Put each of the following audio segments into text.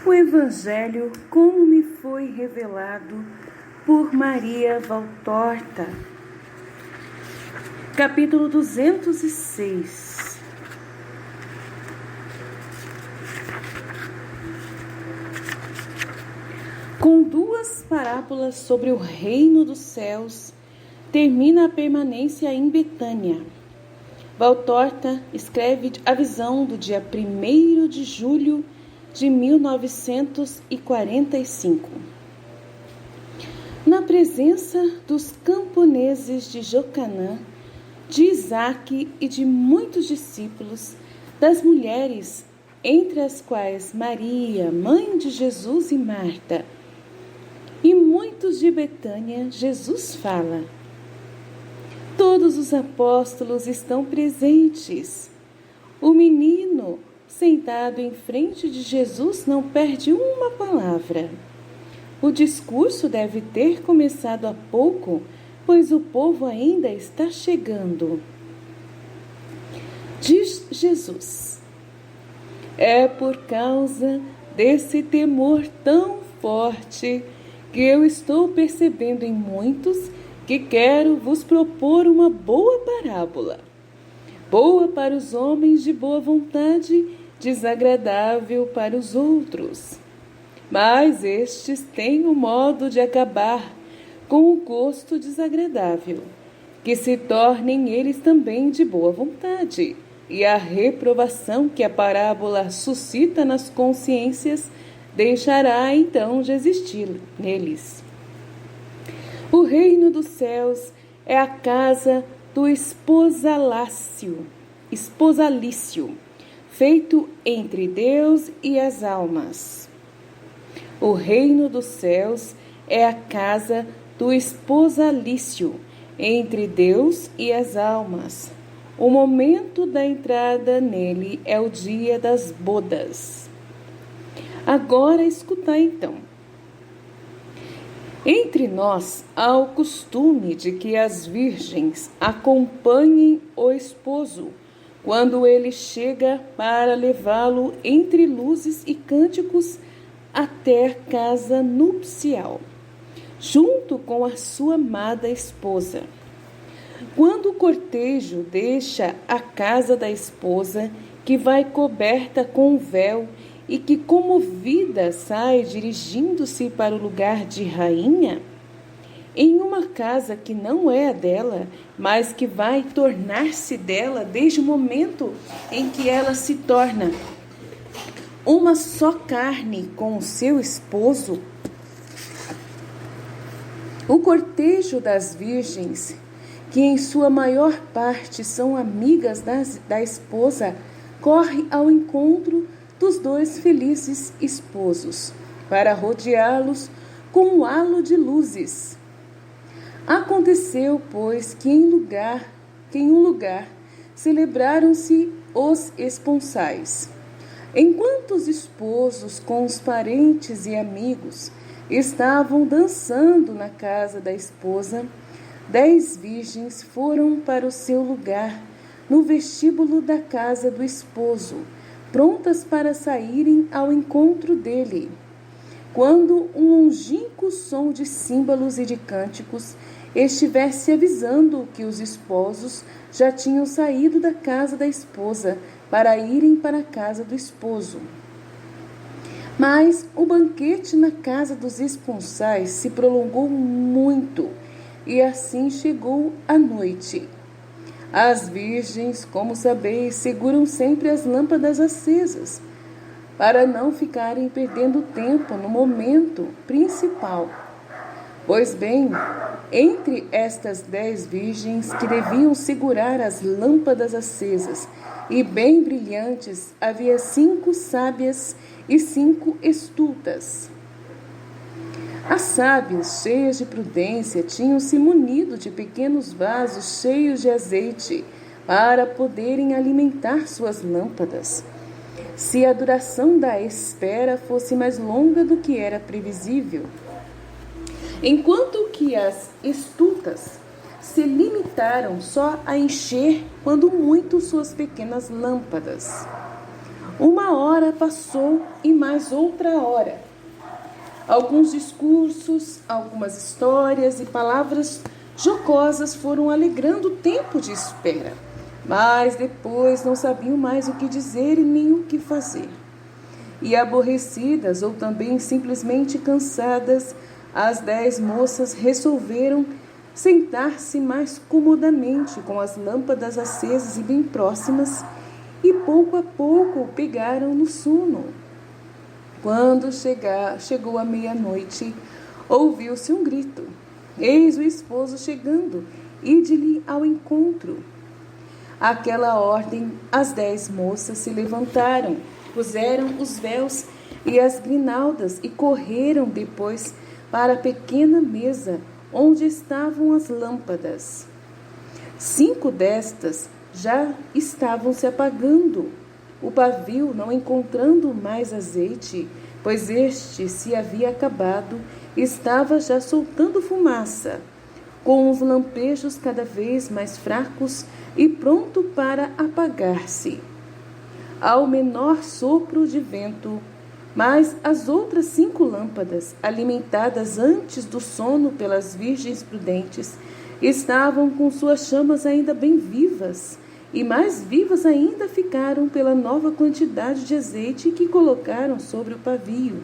O Evangelho como me foi revelado por Maria Valtorta. Capítulo 206. Com duas parábolas sobre o reino dos céus, termina a permanência em Betânia. Valtorta escreve a visão do dia 1º de julho de 1945. Na presença dos camponeses de Jocanã, de Isaque e de muitos discípulos, das mulheres, entre as quais Maria, mãe de Jesus e Marta, e muitos de Betânia, Jesus fala: todos os apóstolos estão presentes. O menino, sentado em frente de Jesus, não perde uma palavra. O discurso deve ter começado há pouco, pois o povo ainda está chegando. Diz Jesus: é por causa desse temor tão forte que eu estou percebendo em muitos que quero vos propor uma boa parábola. Boa para os homens de boa vontade, desagradável para os outros. Mas estes têm o modo de acabar com o gosto desagradável, que se tornem eles também de boa vontade, e a reprovação que a parábola suscita nas consciências deixará então de existir neles. O reino dos céus é a casa do esposalício, feito entre Deus e as almas. O reino dos céus é a casa do esposalício entre Deus e as almas. O momento da entrada nele é o dia das bodas. Agora escutai então. Entre nós há o costume de que as virgens acompanhem o esposo quando ele chega para levá-lo entre luzes e cânticos até a casa nupcial, junto com a sua amada esposa. Quando o cortejo deixa a casa da esposa, que vai coberta com um véu e que comovida sai dirigindo-se para o lugar de rainha, em uma casa que não é a dela, mas que vai tornar-se dela desde o momento em que ela se torna uma só carne com o seu esposo, o cortejo das virgens, que em sua maior parte são amigas da esposa, corre ao encontro dos dois felizes esposos, para rodeá-los com um halo de luzes. Aconteceu, pois, que em um lugar celebraram-se os esponsais. Enquanto os esposos, com os parentes e amigos, estavam dançando na casa da esposa, 10 virgens foram para o seu lugar, no vestíbulo da casa do esposo, prontas para saírem ao encontro dele. Quando um longínquo som de símbolos e de cânticos estivesse avisando que os esposos já tinham saído da casa da esposa para irem para a casa do esposo. Mas o banquete na casa dos esponsais se prolongou muito, e assim chegou a noite. As virgens, como sabeis, seguram sempre as lâmpadas acesas, para não ficarem perdendo tempo no momento principal. Pois bem, entre estas 10 virgens que deviam segurar as lâmpadas acesas e bem brilhantes, havia 5 sábias e 5 estultas. As sábias, cheias de prudência, tinham se munido de pequenos vasos cheios de azeite para poderem alimentar suas lâmpadas, se a duração da espera fosse mais longa do que era previsível. Enquanto que as estultas se limitaram só a encher, quando muito, suas pequenas lâmpadas. Uma hora passou e mais outra hora. Alguns discursos, algumas histórias e palavras jocosas foram alegrando o tempo de espera, mas depois não sabiam mais o que dizer e nem o que fazer. E aborrecidas ou também simplesmente cansadas, as 10 moças resolveram sentar-se mais comodamente com as lâmpadas acesas e bem próximas, e pouco a pouco pegaram no sono. Quando chegou a meia-noite, ouviu-se um grito. Eis o esposo chegando, ide-lhe ao encontro. Àquela ordem, as 10 moças se levantaram, puseram os véus e as grinaldas e correram depois para a pequena mesa onde estavam as lâmpadas. 5 destas já estavam se apagando. O pavio, não encontrando mais azeite, pois este se havia acabado, estava já soltando fumaça, com os lampejos cada vez mais fracos e pronto para apagar-se ao menor sopro de vento. Mas as outras 5 lâmpadas, alimentadas antes do sono pelas virgens prudentes, estavam com suas chamas ainda bem vivas, e mais vivas ainda ficaram pela nova quantidade de azeite que colocaram sobre o pavio.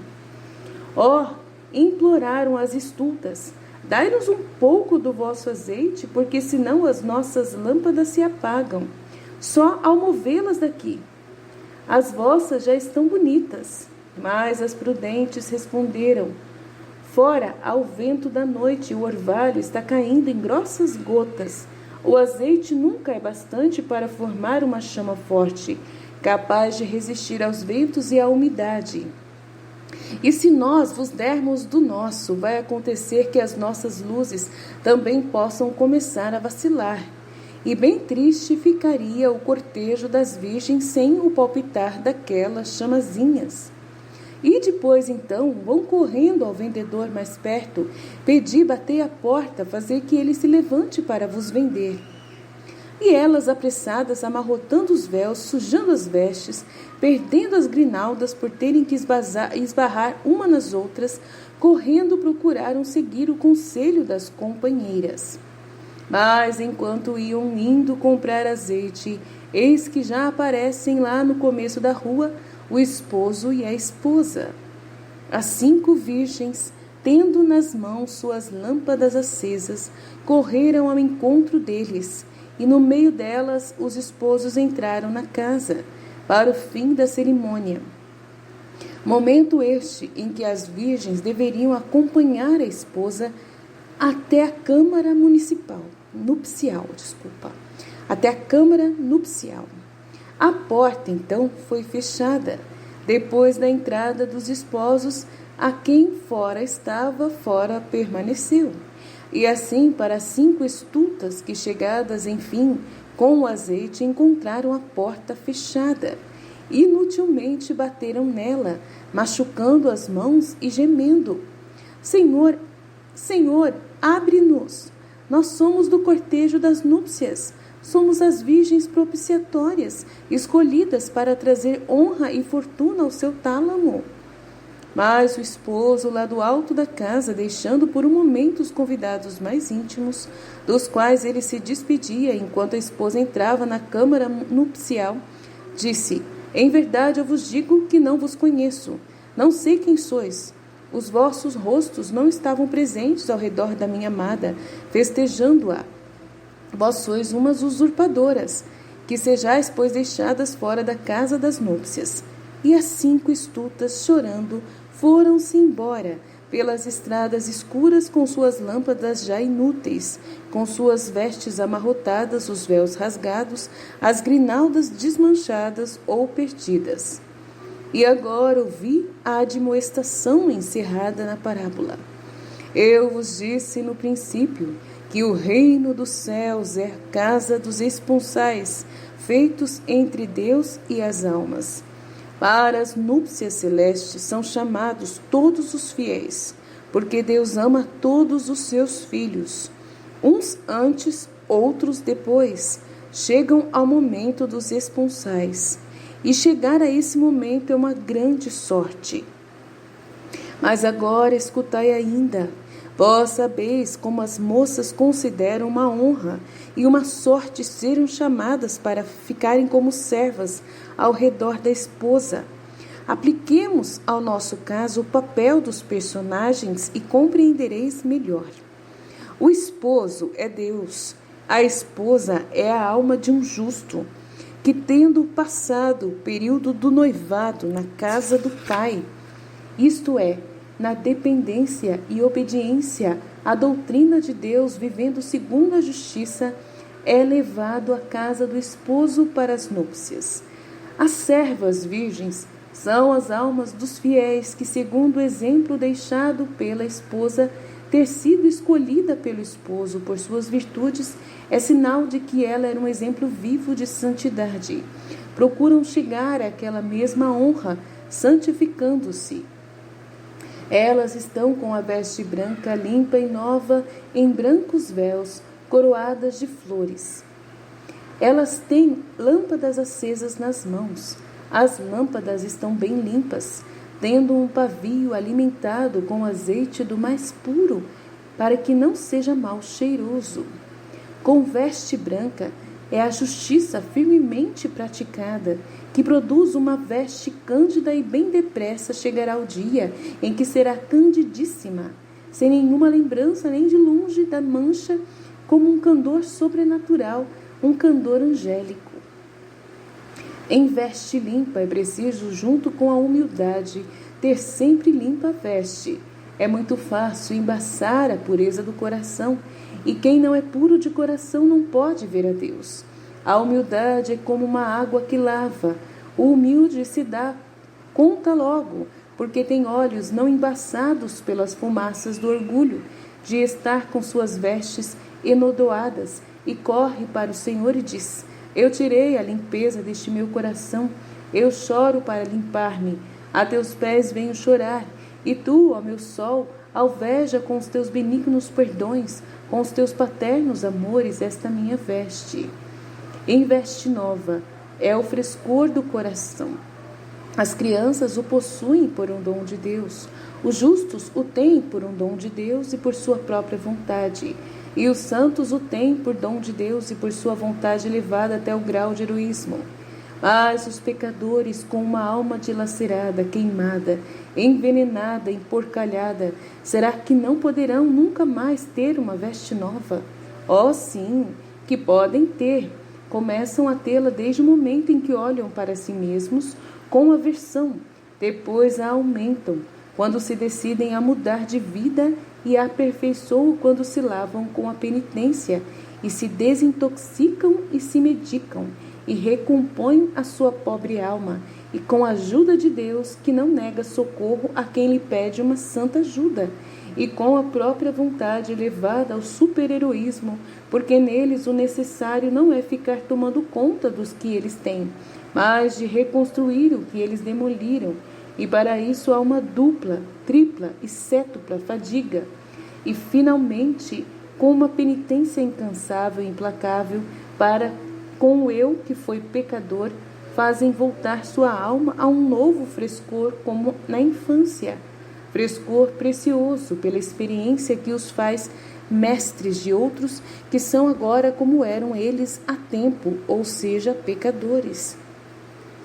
Imploraram as estultas, dai-nos um pouco do vosso azeite, porque senão as nossas lâmpadas se apagam, só ao movê-las daqui. As vossas já estão bonitas. Mas as prudentes responderam: fora, ao vento da noite, o orvalho está caindo em grossas gotas. O azeite nunca é bastante para formar uma chama forte, capaz de resistir aos ventos e à umidade. E se nós vos dermos do nosso, vai acontecer que as nossas luzes também possam começar a vacilar. E bem triste ficaria o cortejo das virgens sem o palpitar daquelas chamazinhas. E depois, então, vão correndo ao vendedor mais perto, pedir, bater a porta, fazer que ele se levante para vos vender. E elas, apressadas, amarrotando os véus, sujando as vestes, perdendo as grinaldas por terem que esbarrar uma nas outras, correndo procuraram seguir o conselho das companheiras. Mas, enquanto iam indo comprar azeite, eis que já aparecem lá no começo da rua o esposo e a esposa. As 5 virgens, tendo nas mãos suas lâmpadas acesas, correram ao encontro deles, e no meio delas os esposos entraram na casa, para o fim da cerimônia. Momento este em que as virgens deveriam acompanhar a esposa até a câmara até a câmara nupcial. A porta, então, foi fechada, depois da entrada dos esposos, a quem fora estava, fora permaneceu. E assim, para as 5 estultas que, chegadas, enfim, com o azeite, encontraram a porta fechada, inutilmente bateram nela, machucando as mãos e gemendo: Senhor, Senhor, abre-nos! Nós somos do cortejo das núpcias. Somos as virgens propiciatórias, escolhidas para trazer honra e fortuna ao seu tálamo. Mas o esposo, lá do alto da casa, deixando por um momento os convidados mais íntimos, dos quais ele se despedia enquanto a esposa entrava na câmara nupcial, disse: Em verdade eu vos digo que não vos conheço, não sei quem sois. Os vossos rostos não estavam presentes ao redor da minha amada, festejando-a. Vós sois umas usurpadoras, que sejais, pois, deixadas fora da casa das núpcias. E as 5 estultas, chorando, foram-se embora pelas estradas escuras com suas lâmpadas já inúteis, com suas vestes amarrotadas, os véus rasgados, as grinaldas desmanchadas ou perdidas. E agora ouvi a admoestação encerrada na parábola. Eu vos disse no princípio que o reino dos céus é a casa dos esponsais, feitos entre Deus e as almas. Para as núpcias celestes são chamados todos os fiéis, porque Deus ama todos os seus filhos. Uns antes, outros depois, chegam ao momento dos esponsais. e chegar a esse momento é uma grande sorte. Mas agora escutai ainda. Vós sabeis como as moças consideram uma honra e uma sorte serem chamadas para ficarem como servas ao redor da esposa. Apliquemos ao nosso caso o papel dos personagens e compreendereis melhor. O esposo é Deus, a esposa é a alma de um justo, que tendo passado o período do noivado na casa do Pai, isto é, na dependência e obediência à doutrina de Deus, vivendo segundo a justiça, é levado à casa do esposo para as núpcias. As servas virgens são as almas dos fiéis que, segundo o exemplo deixado pela esposa, ter sido escolhida pelo esposo por suas virtudes, é sinal de que ela era um exemplo vivo de santidade. Procuram chegar àquela mesma honra, santificando-se. Elas estão com a veste branca, limpa e nova, em brancos véus, coroadas de flores. Elas têm lâmpadas acesas nas mãos. As lâmpadas estão bem limpas, tendo um pavio alimentado com azeite do mais puro, para que não seja mal cheiroso. Com veste branca é a justiça firmemente praticada, que produz uma veste cândida e bem depressa chegará o dia em que será candidíssima, sem nenhuma lembrança nem de longe da mancha, como um candor sobrenatural, um candor angélico. Em veste limpa é preciso, junto com a humildade, ter sempre limpa a veste. É muito fácil embaçar a pureza do coração, e quem não é puro de coração não pode ver a Deus. A humildade é como uma água que lava. O humilde se dá conta logo, porque tem olhos não embaçados pelas fumaças do orgulho, de estar com suas vestes enodoadas, e corre para o Senhor e diz: eu tirei a limpeza deste meu coração, eu choro para limpar-me, a teus pés venho chorar, e tu, ó meu sol, alveja com os teus benignos perdões, com os teus paternos amores esta minha veste. Em veste nova é o frescor do coração. As crianças o possuem por um dom de Deus, os justos o têm por um dom de Deus e por sua própria vontade, e os santos o têm por dom de Deus e por sua vontade elevada até o grau de heroísmo. Mas os pecadores, com uma alma dilacerada, queimada, envenenada, emporcalhada, será que não poderão nunca mais ter uma veste nova? Oh, sim, que podem ter. Começam a tê-la desde o momento em que olham para si mesmos com aversão. Depois a aumentam, quando se decidem a mudar de vida, e a aperfeiçoam quando se lavam com a penitência, e se desintoxicam e se medicam, e recompõem a sua pobre alma, e com a ajuda de Deus, que não nega socorro a quem lhe pede uma santa ajuda, e com a própria vontade elevada ao super-heroísmo, porque neles o necessário não é ficar tomando conta dos que eles têm, mas de reconstruir o que eles demoliram, e para isso há uma dupla, tripla e sétupla fadiga, e finalmente, com uma penitência incansável e implacável, para com o eu que foi pecador, fazem voltar sua alma a um novo frescor como na infância, frescor precioso pela experiência que os faz mestres de outros que são agora como eram eles há tempo, ou seja, pecadores.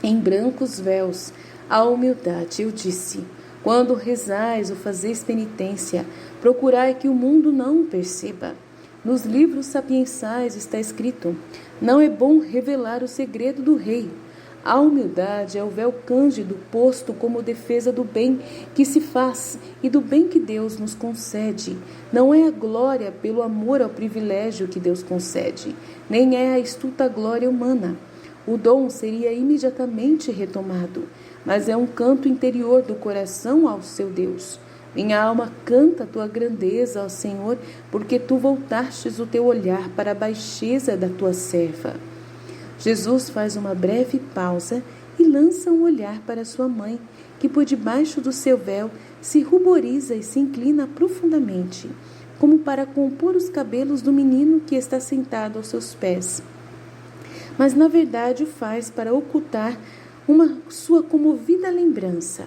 Em brancos véus, a humildade, eu disse, quando rezais ou fazeis penitência, procurai que o mundo não o perceba. Nos livros sapiensais está escrito: não é bom revelar o segredo do rei. A humildade é o véu cândido posto como defesa do bem que se faz e do bem que Deus nos concede. Não é a glória pelo amor ao privilégio que Deus concede, nem é a astuta glória humana. O dom seria imediatamente retomado, mas é um canto interior do coração ao seu Deus. Minha alma canta a tua grandeza, ó Senhor, porque tu voltastes o teu olhar para a baixeza da tua serva. Jesus faz uma breve pausa e lança um olhar para sua mãe, que por debaixo do seu véu se ruboriza e se inclina profundamente, como para compor os cabelos do menino que está sentado aos seus pés. Mas na verdade o faz para ocultar uma sua comovida lembrança.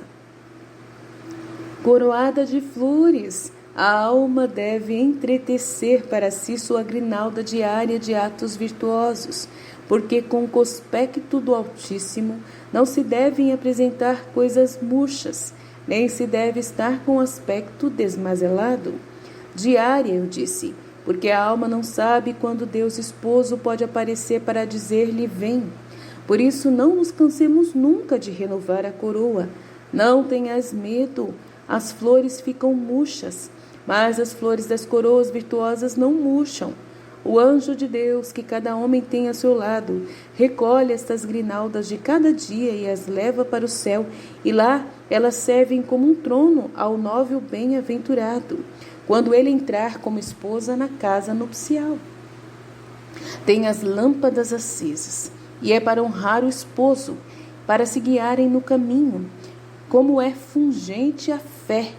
Coroada de flores, a alma deve entretecer para si sua grinalda diária de atos virtuosos, porque com o conspecto do Altíssimo não se devem apresentar coisas murchas, nem se deve estar com aspecto desmazelado. Diária, eu disse, porque a alma não sabe quando Deus esposo pode aparecer para dizer-lhe vem. Por isso não nos cansemos nunca de renovar a coroa. Não tenhas medo, as flores ficam murchas, mas as flores das coroas virtuosas não murcham. O anjo de Deus, que cada homem tem a seu lado, recolhe estas grinaldas de cada dia e as leva para o céu, e lá elas servem como um trono ao novo bem-aventurado, quando ele entrar como esposa na casa nupcial. Tem as lâmpadas acesas, e é para honrar o esposo, para se guiarem no caminho, como é fungente a fé,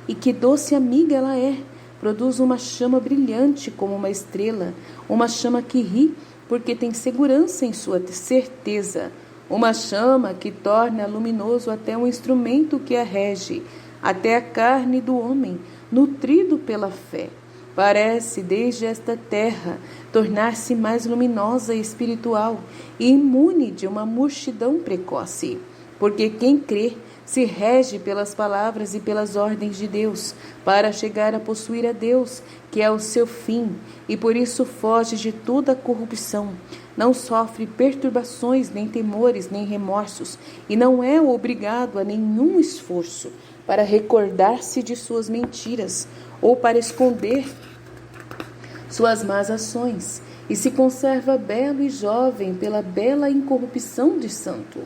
e que doce amiga ela é. Produz uma chama brilhante como uma estrela, uma chama que ri porque tem segurança em sua certeza, uma chama que torna luminoso até um instrumento que a rege, até a carne do homem, nutrido pela fé. Parece, desde esta terra, tornar-se mais luminosa e espiritual e imune de uma murchidão precoce, porque quem crê se rege pelas palavras e pelas ordens de Deus, para chegar a possuir a Deus, que é o seu fim, e por isso foge de toda a corrupção. Não sofre perturbações, nem temores, nem remorsos, e não é obrigado a nenhum esforço para recordar-se de suas mentiras, ou para esconder suas más ações, e se conserva belo e jovem pela bela incorrupção de santo.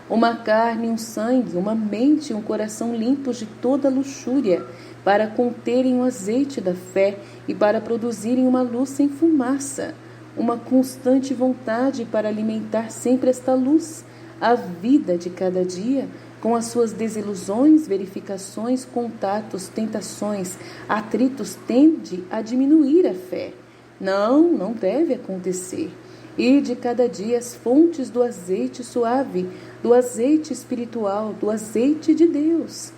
Uma carne, um sangue, uma mente e um coração limpos de toda luxúria, para conterem o azeite da fé e para produzirem uma luz sem fumaça, uma constante vontade para alimentar sempre esta luz, a vida de cada dia, com as suas desilusões, verificações, contatos, tentações, atritos, tende a diminuir a fé. Não deve acontecer. E de cada dia as fontes do azeite suave, do azeite espiritual, do azeite de Deus.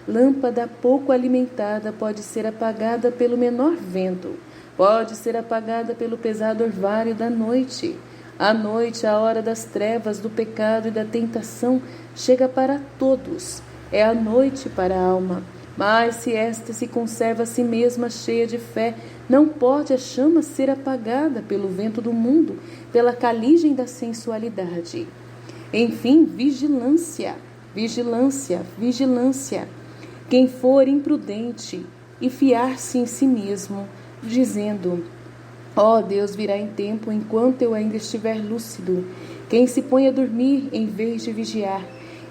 Lâmpada pouco alimentada pode ser apagada pelo menor vento, pode ser apagada pelo pesado orvalho da noite. A noite, a hora das trevas, do pecado e da tentação, chega para todos. É a noite para a alma. Mas se esta se conserva a si mesma cheia de fé, não pode a chama ser apagada pelo vento do mundo, pela caligem da sensualidade. Enfim, vigilância, vigilância, vigilância. Quem for imprudente e fiar-se em si mesmo, dizendo: ó, Deus virá em tempo enquanto eu ainda estiver lúcido. Quem se põe a dormir em vez de vigiar,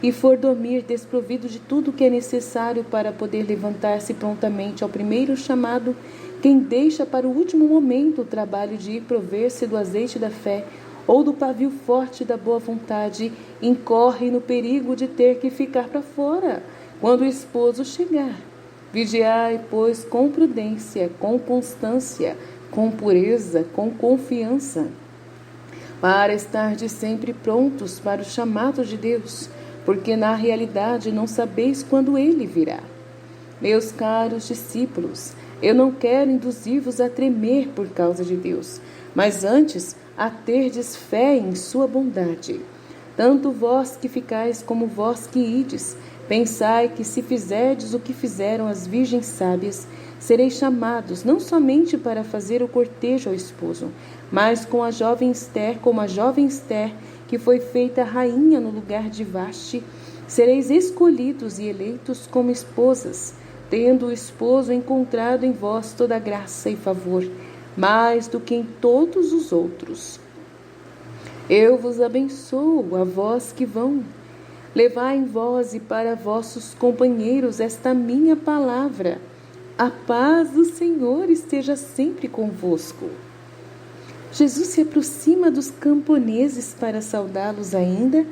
e for dormir desprovido de tudo que é necessário para poder levantar-se prontamente ao primeiro chamado, quem deixa para o último momento o trabalho de ir prover-se do azeite da fé ou do pavio forte da boa vontade, incorre no perigo de ter que ficar para fora quando o esposo chegar. Vigiai, pois, com prudência, com constância, com pureza, com confiança, para estar de sempre prontos para o chamado de Deus, porque na realidade não sabeis quando ele virá. Meus caros discípulos, eu não quero induzir-vos a tremer por causa de Deus, mas antes a terdes fé em sua bondade. Tanto vós que ficais como vós que ides, pensai que se fizerdes o que fizeram as virgens sábias, sereis chamados não somente para fazer o cortejo ao esposo, mas com a jovem Esther, como a jovem Esther, que foi feita rainha no lugar de Vaste, sereis escolhidos e eleitos como esposas, tendo o esposo encontrado em vós toda graça e favor, mais do que em todos os outros. Eu vos abençoo, a vós que vão. Levai em vós e para vossos companheiros esta minha palavra. A paz do Senhor esteja sempre convosco. Jesus se aproxima dos camponeses para saudá-los ainda,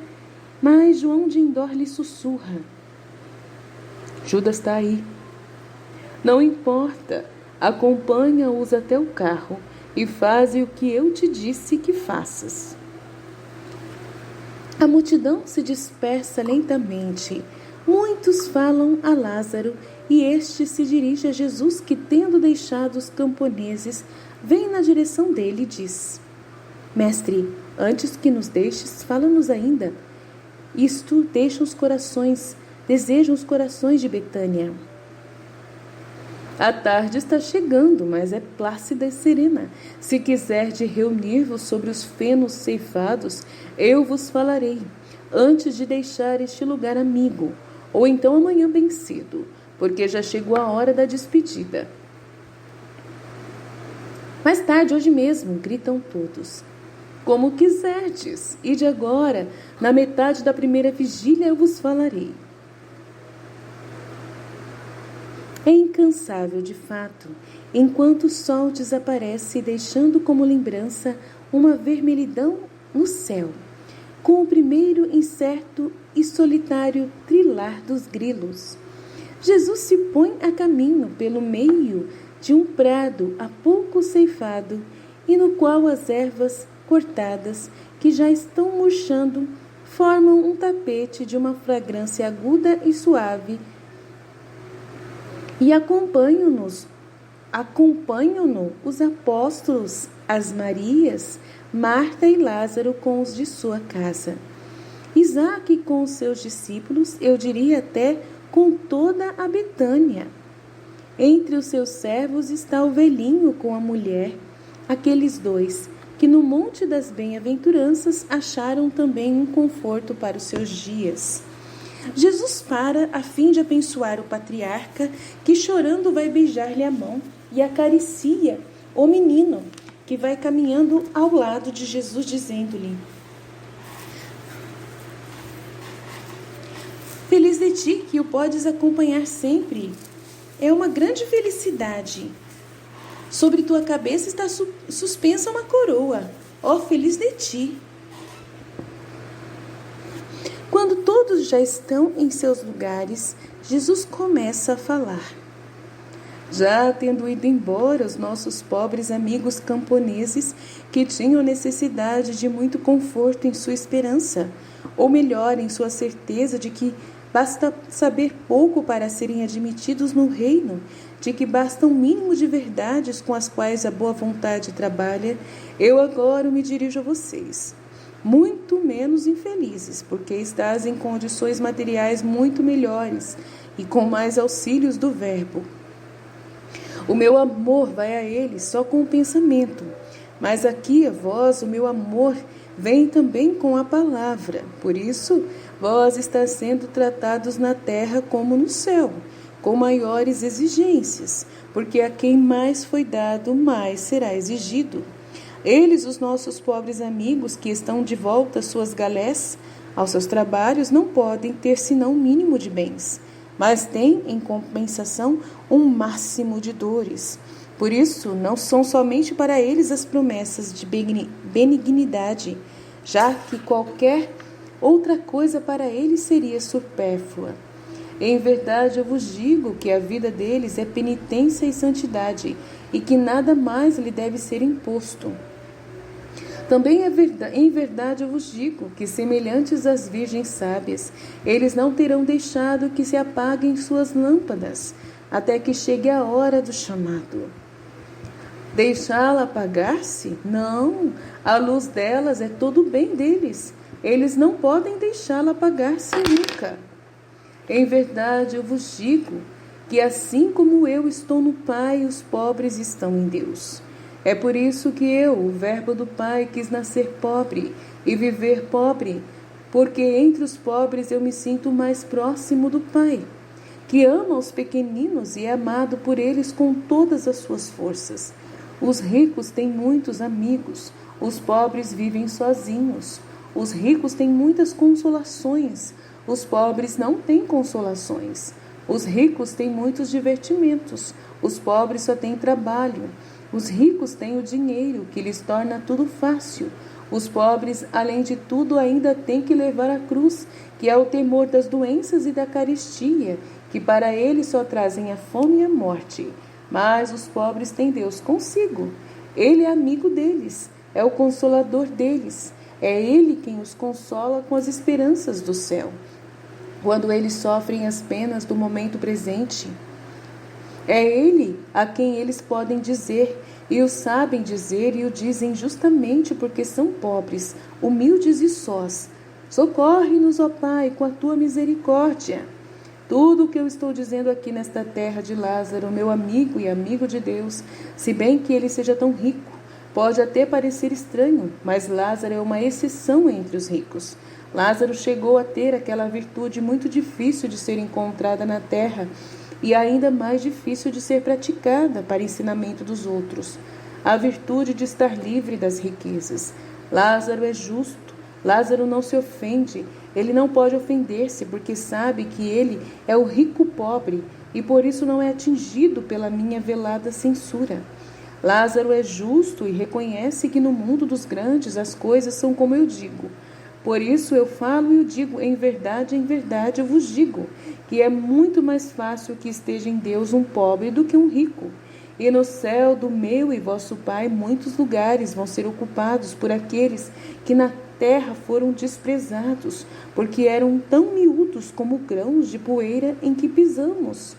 mas João de Endor lhe sussurra: Judas está aí. Não importa, acompanha-os até o carro e faze o que eu te disse que faças. A multidão se dispersa lentamente. Muitos falam a Lázaro, e este se dirige a Jesus, que, tendo deixado os camponeses, vem na direção dele e diz: Mestre, antes que nos deixes, fala-nos ainda. Isto desejam os corações de Betânia. A tarde está chegando, mas é plácida e serena. Se quiserdes reunir-vos sobre os fenos ceifados, eu vos falarei, antes de deixar este lugar amigo, ou então amanhã bem cedo, porque já chegou a hora da despedida. Mais tarde, hoje mesmo, gritam todos. Como quiserdes, e de agora, na metade da primeira vigília, eu vos falarei. É incansável, de fato, enquanto o sol desaparece, deixando como lembrança uma vermelhidão no céu, com o primeiro incerto e solitário trilar dos grilos. Jesus se põe a caminho pelo meio de um prado há pouco ceifado e no qual as ervas cortadas, que já estão murchando, formam um tapete de uma fragrância aguda e suave. E acompanham-no os apóstolos, as Marias, Marta e Lázaro com os de sua casa. Isaac com os seus discípulos, eu diria até com toda a Betânia. Entre os seus servos está o velhinho com a mulher, aqueles dois, que no Monte das Bem-aventuranças acharam também um conforto para os seus dias. Jesus para a fim de abençoar o patriarca, que chorando vai beijar-lhe a mão, e acaricia o menino, que vai caminhando ao lado de Jesus, dizendo-lhe: Feliz de ti, que o podes acompanhar sempre. É uma grande felicidade. Sobre tua cabeça está suspensa uma coroa. Ó, feliz de ti. Quando todos já estão em seus lugares, Jesus começa a falar. Já tendo ido embora os nossos pobres amigos camponeses, que tinham necessidade de muito conforto em sua esperança, ou melhor, em sua certeza de que basta saber pouco para serem admitidos no reino, de que basta um mínimo de verdades com as quais a boa vontade trabalha, eu agora me dirijo a vocês. Muito menos infelizes, porque estás em condições materiais muito melhores e com mais auxílios do Verbo. O meu amor vai a eles só com o pensamento, mas aqui a vós o meu amor vem também com a palavra. Por isso, vós estáis sendo tratados na terra como no céu, com maiores exigências, porque a quem mais foi dado, mais será exigido. Eles, os nossos pobres amigos, que estão de volta às suas galés, aos seus trabalhos, não podem ter senão um mínimo de bens, mas têm, em compensação, um máximo de dores. Por isso, não são somente para eles as promessas de benignidade, já que qualquer outra coisa para eles seria supérflua. Em verdade, eu vos digo que a vida deles é penitência e santidade, e que nada mais lhe deve ser imposto. Também em verdade eu vos digo que, semelhantes às virgens sábias, eles não terão deixado que se apaguem suas lâmpadas, até que chegue a hora do chamado. Deixá-la apagar-se? Não, a luz delas é todo o bem deles. Eles não podem deixá-la apagar-se nunca. Em verdade eu vos digo que, assim como eu estou no Pai, os pobres estão em Deus. É por isso que eu, o Verbo do Pai, quis nascer pobre e viver pobre, porque entre os pobres eu me sinto mais próximo do Pai, que ama os pequeninos e é amado por eles com todas as suas forças. Os ricos têm muitos amigos, os pobres vivem sozinhos. Os ricos têm muitas consolações, os pobres não têm consolações. Os ricos têm muitos divertimentos, os pobres só têm trabalho. Os ricos têm o dinheiro, que lhes torna tudo fácil. Os pobres, além de tudo, ainda têm que levar a cruz, que é o temor das doenças e da carestia, que para eles só trazem a fome e a morte. Mas os pobres têm Deus consigo. Ele é amigo deles, é o consolador deles. É Ele quem os consola com as esperanças do céu, quando eles sofrem as penas do momento presente. É Ele a quem eles podem dizer, e o sabem dizer, e o dizem justamente porque são pobres, humildes e sós. Socorre-nos, ó Pai, com a tua misericórdia. Tudo o que eu estou dizendo aqui nesta terra de Lázaro, meu amigo e amigo de Deus, se bem que ele seja tão rico, pode até parecer estranho, mas Lázaro é uma exceção entre os ricos. Lázaro chegou a ter aquela virtude muito difícil de ser encontrada na terra e ainda mais difícil de ser praticada para ensinamento dos outros. A virtude de estar livre das riquezas. Lázaro é justo. Lázaro não se ofende, ele não pode ofender-se porque sabe que ele é o rico pobre e por isso não é atingido pela minha velada censura. Lázaro é justo e reconhece que no mundo dos grandes as coisas são como eu digo. Por isso eu falo e o digo, em verdade eu vos digo, que é muito mais fácil que esteja em Deus um pobre do que um rico. E no céu do meu e vosso Pai muitos lugares vão ser ocupados por aqueles que na terra foram desprezados, porque eram tão miúdos como grãos de poeira em que pisamos.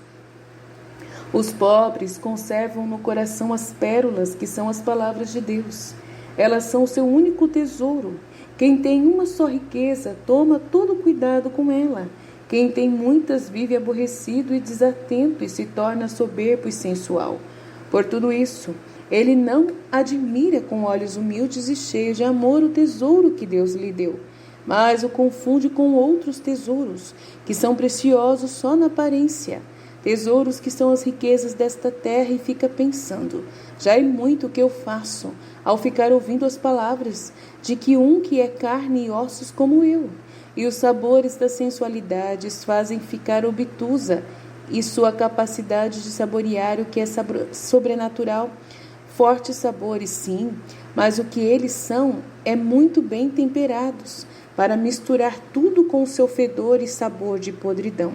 Os pobres conservam no coração as pérolas que são as palavras de Deus. Elas são o seu único tesouro. Quem tem uma só riqueza toma todo cuidado com ela. Quem tem muitas vive aborrecido e desatento e se torna soberbo e sensual. Por tudo isso, ele não admira com olhos humildes e cheios de amor o tesouro que Deus lhe deu, mas o confunde com outros tesouros, que são preciosos só na aparência, tesouros que são as riquezas desta terra, e fica pensando, já é muito o que eu faço, ao ficar ouvindo as palavras de que um que é carne e ossos como eu, e os sabores das sensualidades fazem ficar obtusa, e sua capacidade de saborear o que é sobrenatural, fortes sabores, sim, mas o que eles são é muito bem temperados, para misturar tudo com o seu fedor e sabor de podridão.